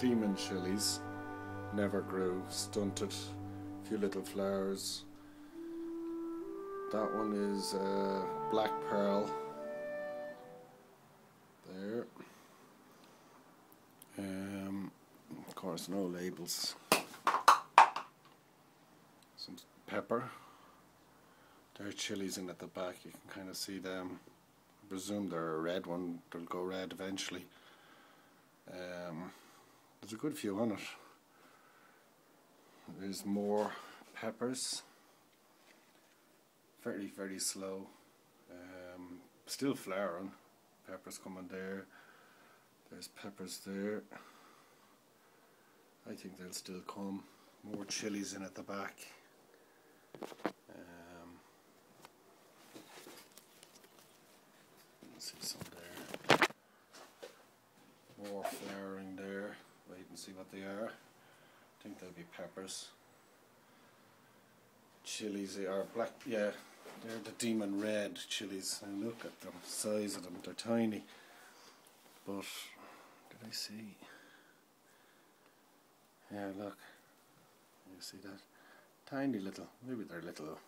demon chilies. Never grew, stunted, few little flowers. That one is black pearl. There. Of course, no labels. Some pepper. There are chilies in at the back. You can kind of see them. I presume they're a red one. They'll go red eventually. There's a good few on it. There's more peppers. Very slow. Still flowering. Peppers coming there. There's peppers there. I think they'll still come. More chilies in at the back. See some there. More flowering there. Wait and see what they are. I think they'll be peppers. Chilies, they are black, yeah, they're the demon red chilies. And look at them, size of them, they're tiny. But, did I see? Yeah, look. You see that? Tiny little, maybe they're little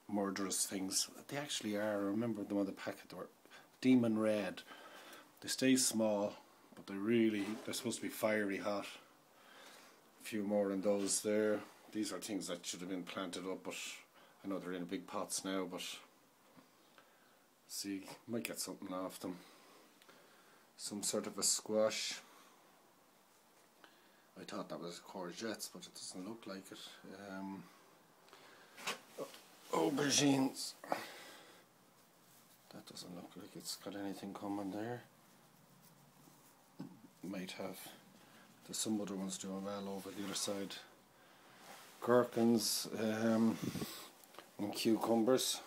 murderous things. They actually are. I remember them on the packet, they were demon red. They stay small, but they're supposed to be fiery hot. A few more than those there. These are things that should have been planted up, but I know they're in big pots now, but see, might get something off them. Some sort of a squash. I thought that was courgettes, but it doesn't look like it. Aubergines. That doesn't look like it's got anything coming there. Might have. There's some other ones doing well over the other side. Gherkins and cucumbers.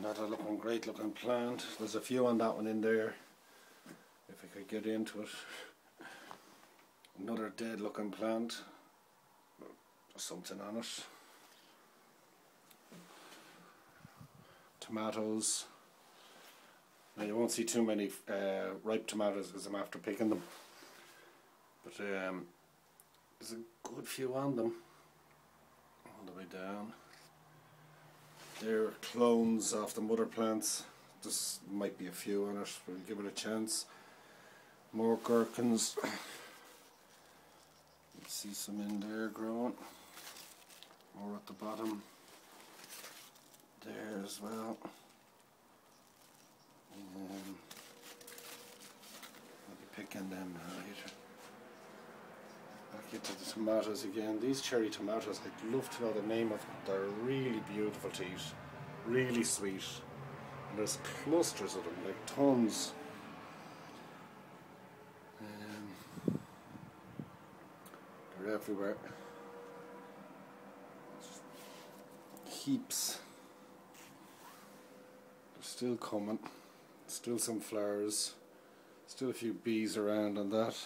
Not a looking great looking plant. There's a few on that one in there. If I could get into it. Another dead looking plant. There's something on it. Tomatoes. Now you won't see too many ripe tomatoes as I'm after picking them. But there's a good few on them. All the way down. They're clones of the mother plants. Just might be a few on it, but we'll give it a chance. More gherkins. You see some in there growing. More at the bottom. There as well. I'll be picking them later. Back into the tomatoes again. These cherry tomatoes, I'd love to know the name of them. They're really beautiful to eat. Really sweet. And there's clusters of them, like tons. They're everywhere. Heaps. They're still coming. Still some flowers. Still a few bees around on that.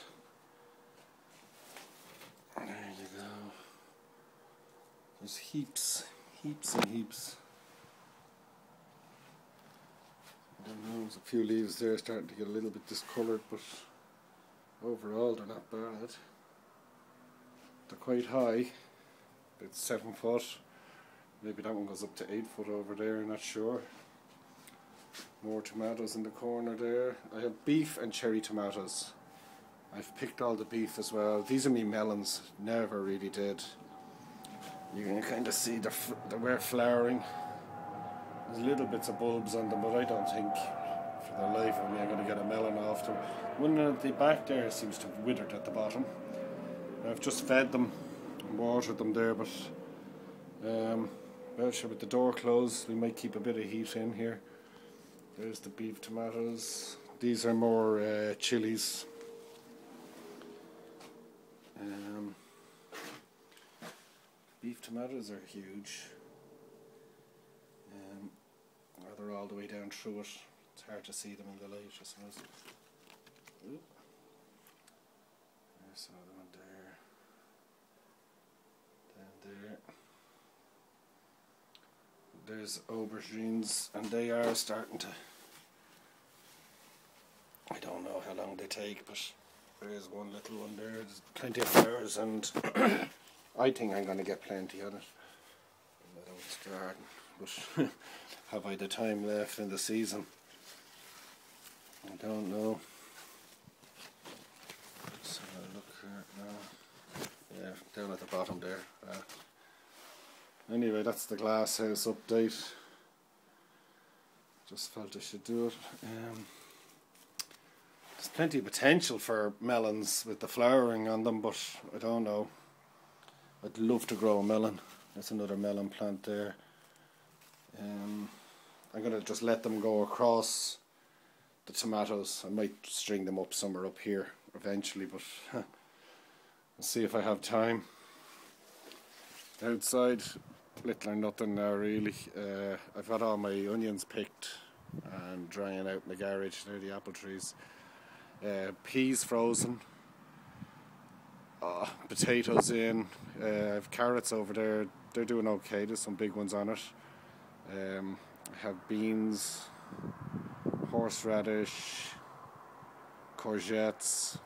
There you go. There's heaps and heaps. I don't know, there's a few leaves there starting to get a little bit discoloured, but overall they're not bad. They're quite high. It's 7 foot. Maybe that one goes up to 8 foot over there, I'm not sure. More tomatoes in the corner there. I have beef and cherry tomatoes. I've picked all the beef as well. These are me melons. Never really did. You can kind of see they were flowering. There's little bits of bulbs on them, but I don't think for the life of me I'm going to get a melon off them. One at the back there seems to have withered at the bottom. I've just fed them and watered them there, but well, sure, with the door closed we might keep a bit of heat in here. There's the beef tomatoes. These are more chilies. Beef tomatoes are huge. They're all the way down through it. It's hard to see them in the light, I suppose. Oop. There's another one there. Down there. There's aubergines, and they are starting to, I don't know how long they take, but There is one little one there. There's plenty of flowers, and I think I'm going to get plenty on it. I don't start, but have I the time left in the season? I don't know. Let's have a look here now. Yeah, down at the bottom there. Anyway, that's the glasshouse update. Just felt I should do it. There's plenty of potential for melons with the flowering on them, but I don't know. I'd love to grow a melon. There's another melon plant there. I'm going to just let them go across the tomatoes. I might string them up somewhere up here eventually, but I'll see if I have time. Outside, little or nothing now really. I've got all my onions picked and drying out in the garage near the apple trees. Peas frozen. Potatoes in. I have carrots over there. They're doing okay. There's some big ones on it. I have beans, horseradish, courgettes,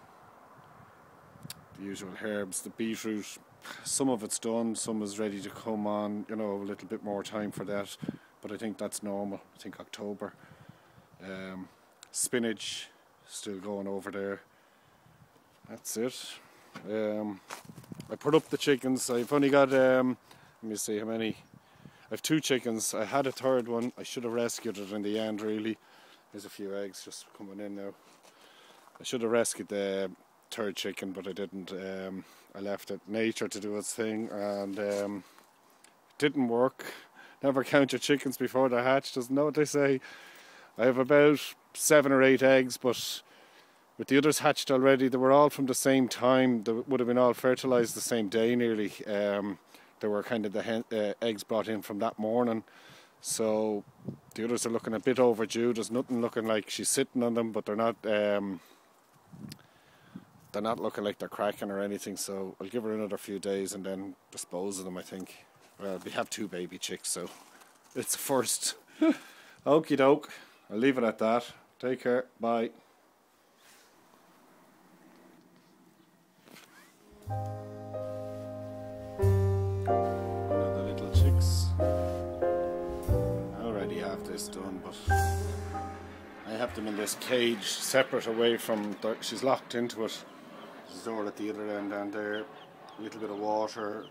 the usual herbs, the beetroot. Some of it's done, some is ready to come on, you know, a little bit more time for that, but I think that's normal. I think October. Spinach still going over there. That's it. I put up the chickens. I've only got let me see how many. I have 2 chickens. I had a third one. I should have rescued it in the end really. There's a few eggs just coming in now. I should have rescued the third chicken, but I didn't. I left it nature to do its thing, and it didn't work. Never count your chickens before they're hatched, isn't that what they say? I have about 7 or 8 eggs, but with the others hatched already, they were all from the same time. They would have been all fertilised the same day nearly. They were kind of the eggs brought in from that morning. So the others are looking a bit overdue. There's nothing looking like she's sitting on them, but they're not looking like they're cracking or anything. So I'll give her another few days and then dispose of them, I think. Well, we have 2 baby chicks, so it's a first. Okie doke. I'll leave it at that. Take care. Bye. Another little chicks. I already have this done, but I have them in this cage separate away from she's locked into it. There's a door at the other end down there. A little bit of water.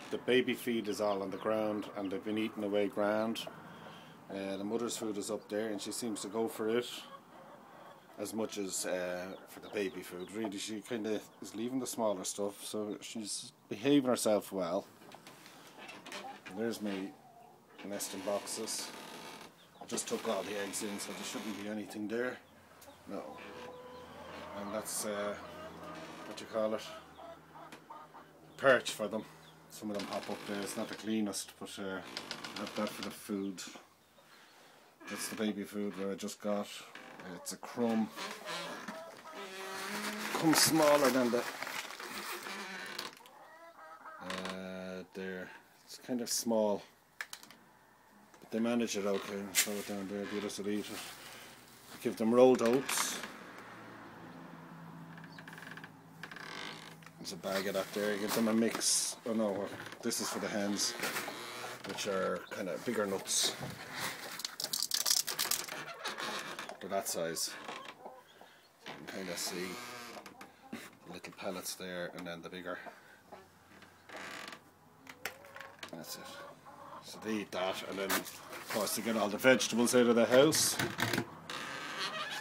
The baby feed is all on the ground, and they've been eating away grand. The mother's food is up there, and she seems to go for it as much as for the baby food. Really, she kind of is leaving the smaller stuff, so she's behaving herself well. And there's my nesting boxes. I just took all the eggs in, so there shouldn't be anything there. No. And that's what you call it, perch for them. Some of them hop up there. It's not the cleanest, but I have that for the food. That's the baby food where I just got. It's a crumb. Comes smaller than the there. It's kind of small, but they manage it okay. Throw it down there. The others will eat it. Give them rolled oats. There's a bag of that there. Give them a mix. Oh no, this is for the hens, which are kind of bigger nuts. They're that size. You can kind of see the little pellets there, and then the bigger. That's it. So they eat that, and then of course they get all the vegetables out of the house.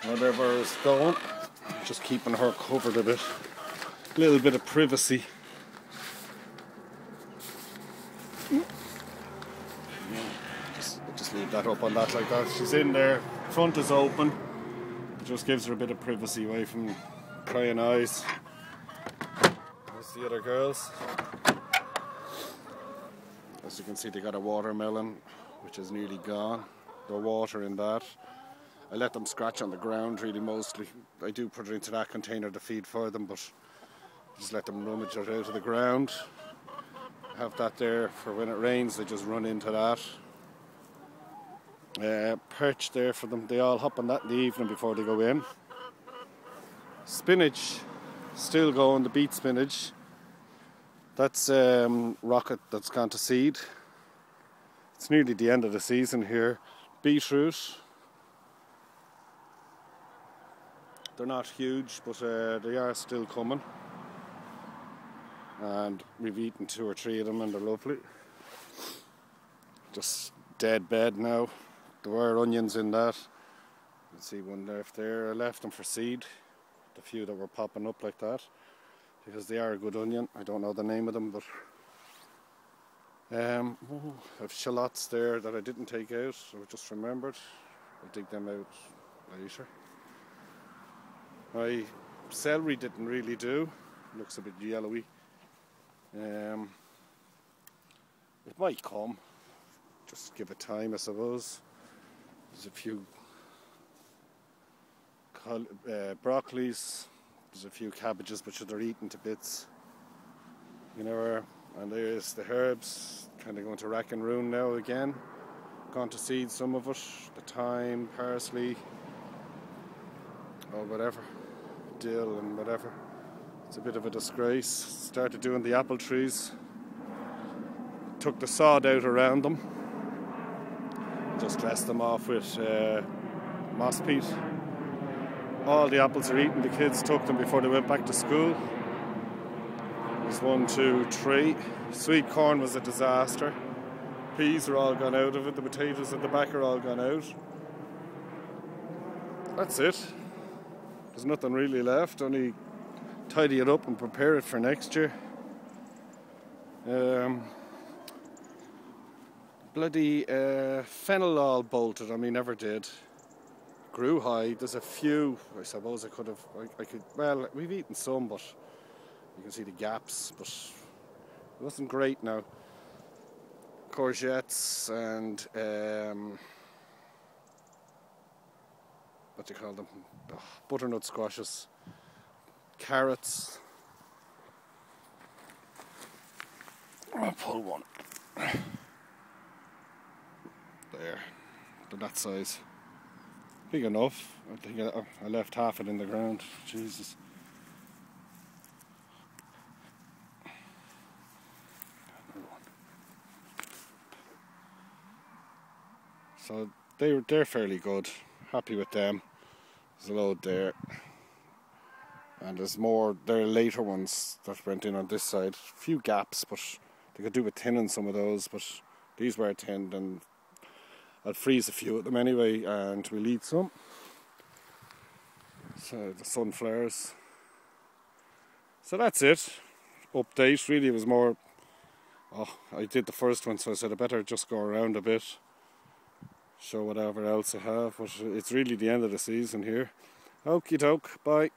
Whatever is going, just keeping her covered a bit. A little bit of privacy. Just leave that up on that like that. She's in there. Front is open. It just gives her a bit of privacy away from prying eyes. There's the other girls. As you can see, they got a watermelon, which is nearly gone. The water in that. I let them scratch on the ground really mostly. I do put it into that container to feed for them, but just let them rummage it out of the ground. Have that there for when it rains, they just run into that. Perch there for them. They all hop on that in the evening before they go in. Spinach still going, the beet spinach. That's rocket that's gone to seed. It's nearly the end of the season here. Beetroot. They're not huge, but they are still coming. And we've eaten 2 or 3 of them and they're lovely. Just dead bed now. There were onions in that. You can see one left there. I left them for seed. The few that were popping up like that. Because they are a good onion. I don't know the name of them, but I have shallots there that I didn't take out. I just remembered. I'll dig them out later. My celery didn't really do. Looks a bit yellowy. It might come. Just give it time, I suppose. There's a few broccolis. There's a few cabbages, but they're eaten to bits. You know, and there's the herbs, kind of going to rack and ruin now again. Gone to seed, some of it. The thyme, parsley, or whatever, dill and whatever. It's a bit of a disgrace. Started doing the apple trees. Took the sod out around them. Just dressed them off with moss peat. All the apples are eaten. The kids took them before they went back to school. There's 1, 2, 3. Sweet corn was a disaster. Peas are all gone out of it. The potatoes at the back are all gone out. That's it. There's nothing really left. Only tidy it up and prepare it for next year. Bloody fennel all bolted on me, never did. Grew high. There's a few. I suppose I could have. I could. Well, we've eaten some, but you can see the gaps. But it wasn't great now. Courgettes and what do you call them? Oh, butternut squashes. Carrots. I'll pull one. There. They're that size. Big enough. I think I left half it in the ground. Jesus. So they're fairly good. Happy with them. There's a load there. And there's more, there are later ones that went in on this side. A few gaps, but they could do with thinning some of those, but these were tinned, and I'll freeze a few of them anyway, and we'll eat some. So the sunflowers. So that's it. Update, really. It was more, I did the first one, so I said I better just go around a bit, show whatever else I have, but it's really the end of the season here. Okie doke, bye.